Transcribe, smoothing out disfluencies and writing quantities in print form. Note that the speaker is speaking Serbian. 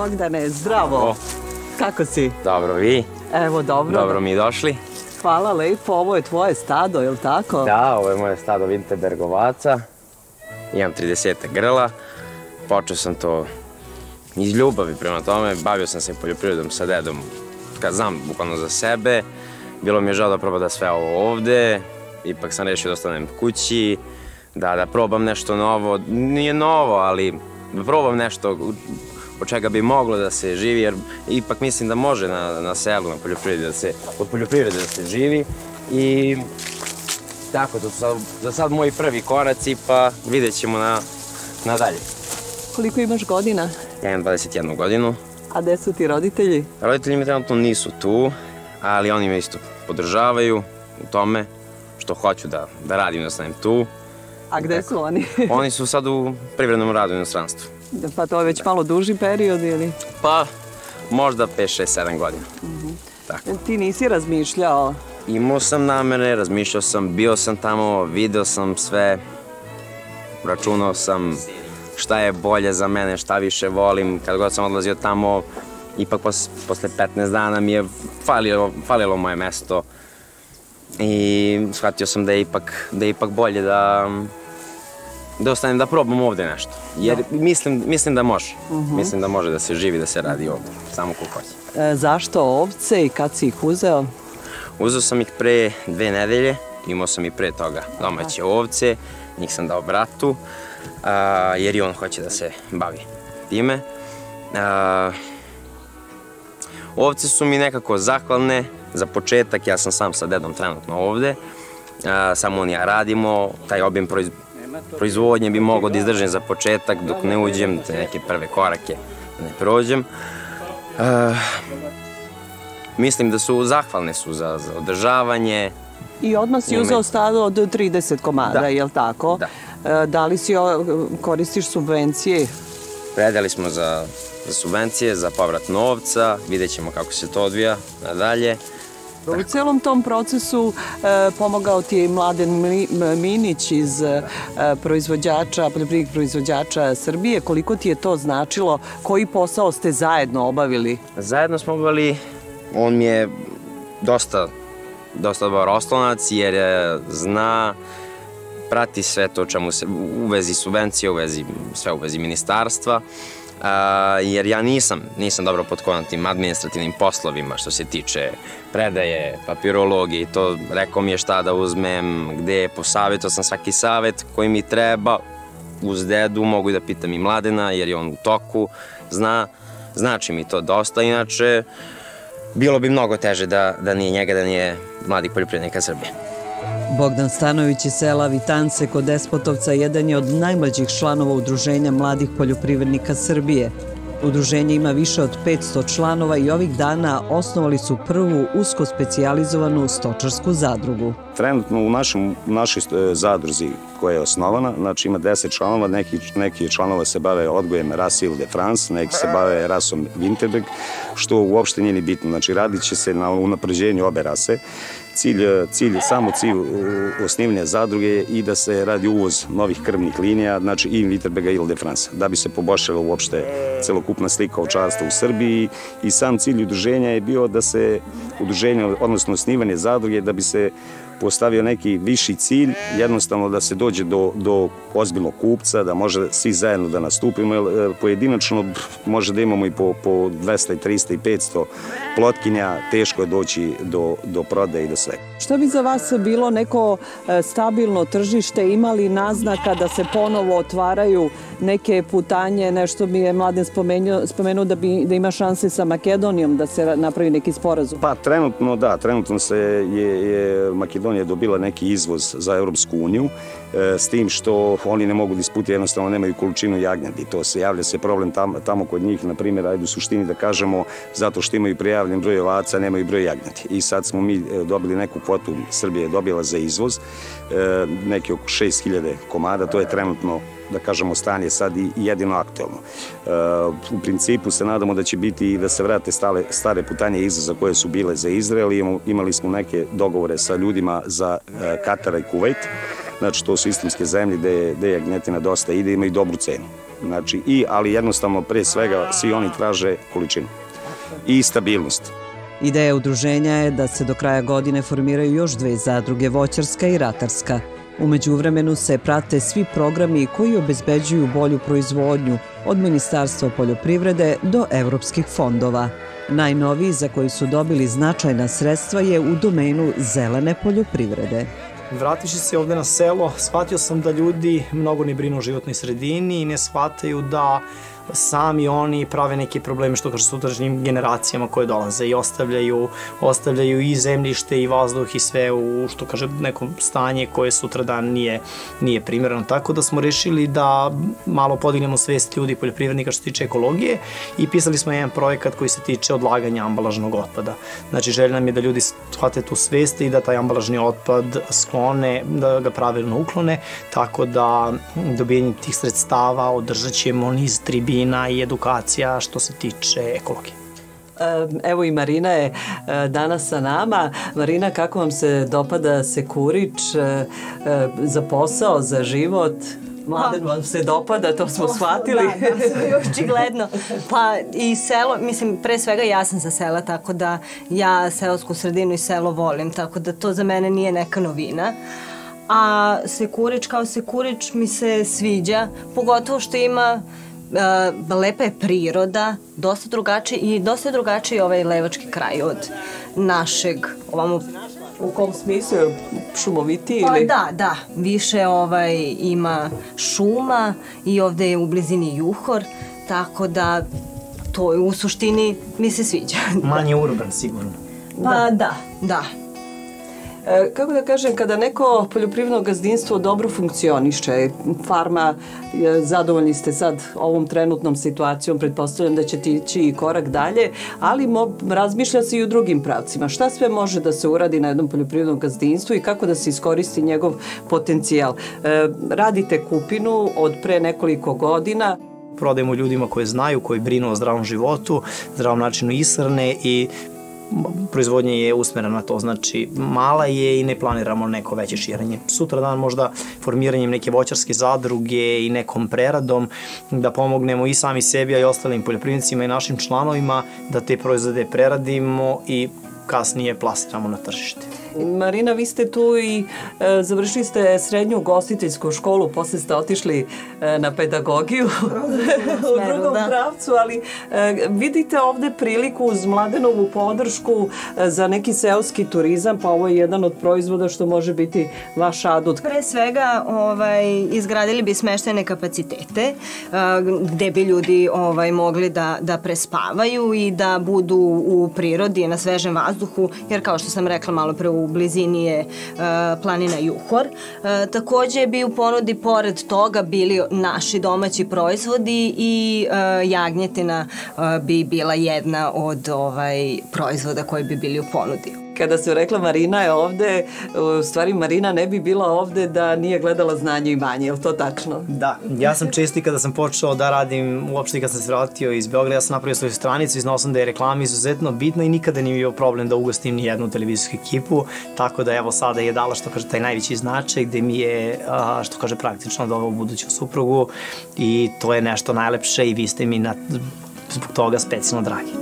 Bogdane, zdravo. Kako si? Dobro, vi? Evo, dobro. Dobro mi došli. Hvala lepo, ovo je tvoje stado, je li tako? Da, ovo je moje stado Winterbergovaca. Imam 30 grla. Počeo sam to iz ljubavi prema tome. Bavio sam se poljoprivredom sa dedom, kad znam bukvalno za sebe. Bilo mi je žao da probam da sve ovo ovde. Ipak sam rešio da ostanem kući, da probam nešto novo. Nije novo, ali da probam nešto od čega bi moglo da se živi, jer ipak mislim da može na selu, na poljoprivredi, od poljoprivrede da se živi. I tako, to su za sad moji prvi koraci, pa vidjet ćemo nadalje. Koliko imaš godina? Ja imam 21 godinu. A gde su ti roditelji? Roditelji mi trenutno nisu tu, ali oni me isto podržavaju u tome što hoću da radim, da ostanem tu. A gde su oni? Oni su sad u privrednom radu u inostranstvu. Pa to je već malo duži period ili? Pa, možda 5, 6, 7 godina. Ti nisi razmišljao? Imao sam namere, razmišljao sam, bio sam tamo, video sam sve, računao sam šta je bolje za mene, šta više volim. Kad god sam odlazio tamo, ipak posle 15 dana mi je falilo moje mesto i shvatio sam da je ipak bolje da ostanem da probam ovde nešto. Jer mislim da može. Mislim da može da se živi, da se radi ovde. Samo ko hoće. Zašto ovce i kad si ih uzeo? Uzeo sam ih pre 2 nedelje. Imao sam i pre toga domaće ovce. Njih sam dao bratu. Jer i on hoće da se bavi time. Ovce su mi nekako zahvalne. Za početak, ja sam sam sa dedom trenutno ovde. Samo on i ja radimo. Taj objem proizvodnje bi mogao da izdržim za početak dok ne uđem, te neke prve korake ne prođem. Mislim da su zahvalne za održavanje. I odmah si uzeo stado od 30 komada, je li tako? Da. Da li koristiš subvencije? Predali smo za subvencije, za povrat novca, vidjet ćemo kako se to odvija nadalje. U celom tom procesu pomogao ti je i Mladen Minić iz poljoprivrednih proizvođača Srbije. Koliko ti je to značilo? Koji posao ste zajedno obavili? Zajedno smo obavili. On mi je dosta dobar oslonac jer zna, prati sve to čemu se u vezi subvencije, sve u vezi ministarstva. Jer ja nisam dobro potkovan tim administrativnim poslovima što se tiče predaje, papirologije i to. Rekao mi je šta da uzmem, gde, posavjetao sam svaki savjet koji mi treba. Uz dedu mogu i da pitam i Mladena jer je on u toku, znači mi to dosta. Inače, bilo bi mnogo teže da nije njega, da nije mladih poljoprivrednika Srbije. Bogdan Stanović iz sela Vitance kod Despotovca jedan je od najmlađih članova Udruženja mladih poljoprivrednika Srbije. Udruženje ima više od 500 članova i ovih dana osnovali su prvu usko specijalizovanu stočarsku zadrugu. Trenutno u našoj zadruzi koja je osnovana, znači ima 10 članova, neki članova se bave odgojem rase Ile de France, neki se bave rasom Winterberg, što uopšte nije ni bitno. Znači radit će se na unapređenju obe rase. Samo cilj osnivanja zadruge je i da se radi uvoz novih krvnih linija, znači i Winterberga i Ile de France, da bi se poboljšala uopšte celokupna slika ovčarstva u Srbiji. I sam cilj udruženja je bio da se udruženje, odnosno osnivanje zadruge, da bi se postavio neki viši cilj, jednostavno da se dođe do ozbiljnog kupca, da može svi zajedno da nastupimo, jer pojedinačno može da imamo i po 200, 300 i 500 plotkinja, teško je doći do prodaje i do svega. Što bi za vas bilo neko stabilno tržište, imali naznaka da se ponovo otvaraju neke putanje, nešto mi je Mladen spomenuo da ima šanse sa Makedonijom da se napravi neki sporazum? Pa trenutno da, trenutno je Makedonija dobila neki izvoz za Europsku uniju, s tim što oni ne mogu da ispute, jednostavno nemaju količinu jagnjadi. To se javlja se problem tamo kod njih, na primjer, ajde u suštini da kažemo, zato što imaju prijavljen broj ovaca, nemaju broj jagnjadi. I sad smo mi dobili neku kvotu, Srbija je dobila za izvoz, neki oko 6000 komada, to je trenutno, da kažemo, stanje sad i jedino aktualno. U principu se nadamo da će biti i da se vrate stare putanje izvoza koje su bile za Izrael. Imali smo neke dogovore sa ljudima za Katar i Kuvajt, znači to su islamske zemlje gde je jagnjetina dosta ide, imaju dobru cenu. Znači, ali jednostavno pre svega svi oni traže količinu i stabilnost. Ideja udruženja je da se do kraja godine formiraju još 2 zadruge, voćarska i ratarska. U međuvremenu se prate svi programi koji obezbeđuju bolju proizvodnju, od Ministarstva poljoprivrede do evropskih fondova. Najnoviji za koji su dobili značajna sredstva je u domenu zelene poljoprivrede. Vratiši se ovde na selo, shvatio sam da ljudi mnogo ne brinu o životnoj sredini i ne shvataju da sami oni prave neke probleme, što kaže, sutrašnjim generacijama koje dolaze i ostavljaju i zemljište i vazduh i sve u, što kaže, nekom stanje koje sutradan nije primjereno. Tako da smo rešili da malo podignemo svest ljudi poljoprivrednika što se tiče ekologije i pisali smo jedan projekat koji se tiče odlaganja ambalažnog otpada. Znači, želja nam je da ljudi shvate tu svest i da taj ambalažni otpad sklone, da ga pravilno uklone, tako da dobijanjem tih sredstava održat ćemo niz tribina i edukacija što se tiče ekologije. Evo i Marina je danas sa nama. Marina, kako vam se dopada Sekurić za posao, za život? Mladen vam se dopada, to smo shvatili. Da, očigledno. Pa i selo, mislim, pre svega ja sam sa sela, tako da ja seosku sredinu i selo volim, tako da to za mene nije neka novina. A Sekurić kao Sekurić mi se sviđa, pogotovo što ima lepa je priroda, dosta drugačiji ovaj levački kraj od našeg ovamo. U kom smislu? Šumoviti ili? Pa da, više ima šuma i ovde je u blizini Juhor, tako da to u suštini mi se sviđa. Manje urban, sigurno. Pa da. Kako da kažem, kada neko poljoprivredno gazdinstvo dobro funkcioniše, farma, zadovoljni ste sad ovom trenutnom situacijom, pretpostavljam da ćete ići i korak dalje, ali razmišlja se i u drugim pravcima. Šta sve može da se uradi na jednom poljoprivrednom gazdinstvu i kako da se iskoristi njegov potencijal? Radite kupinu od pre nekoliko godina. Prodajemo ljudima koji znaju, koji brinu o zdravom životu, zdravom načinu ishrane i proizvodnja je usmerena na to, znači mala je i ne planiramo neko veće širenje. Sutra dan možda formiranjem neke voćarske zadruge i nekom preradom da pomognemo i sami sebi, a i ostalim poljoprivrednicima i našim članovima da te proizvode preradimo i kasnije plasiramo na tržište. Marina, vi ste tu i završili ste srednju ugostiteljsku školu, posle ste otišli na pedagogiju u drugom pravcu, ali vidite ovde priliku uz Mladenovu podršku za neki seoski turizam, pa ovo je jedan od proizvoda što može biti vaš adut. Pre svega izgradili bi smeštajne kapacitete gde bi ljudi mogli da prespavaju i da budu u prirodi, na svežem vazduhu, jer kao što sam rekla malo pre, u blizini je planina Juhor. Takođe bi u ponudi pored toga bili naši domaći proizvodi i jagnjetina bi bila jedna od proizvoda koji bi bili u ponudi. Kada se rekla Marina je ovde, u stvari Marina ne bi bila ovde da nije gledala Znanje i imanje, je li to tačno? Da, ja sam često i kada sam počeo da radim, uopšte kad sam se vratio iz Beograda, ja sam napravio svoju stranicu i znao sam da je reklama izuzetno bitna i nikada nije bio problem da ugostim ni jednu televizijsku ekipu, tako da evo sada je dala, što kaže, taj najveći značaj gde mi je, što kaže, praktično doveo buduću suprugu i to je nešto najlepše i vi ste mi zbog toga specijalno dragi.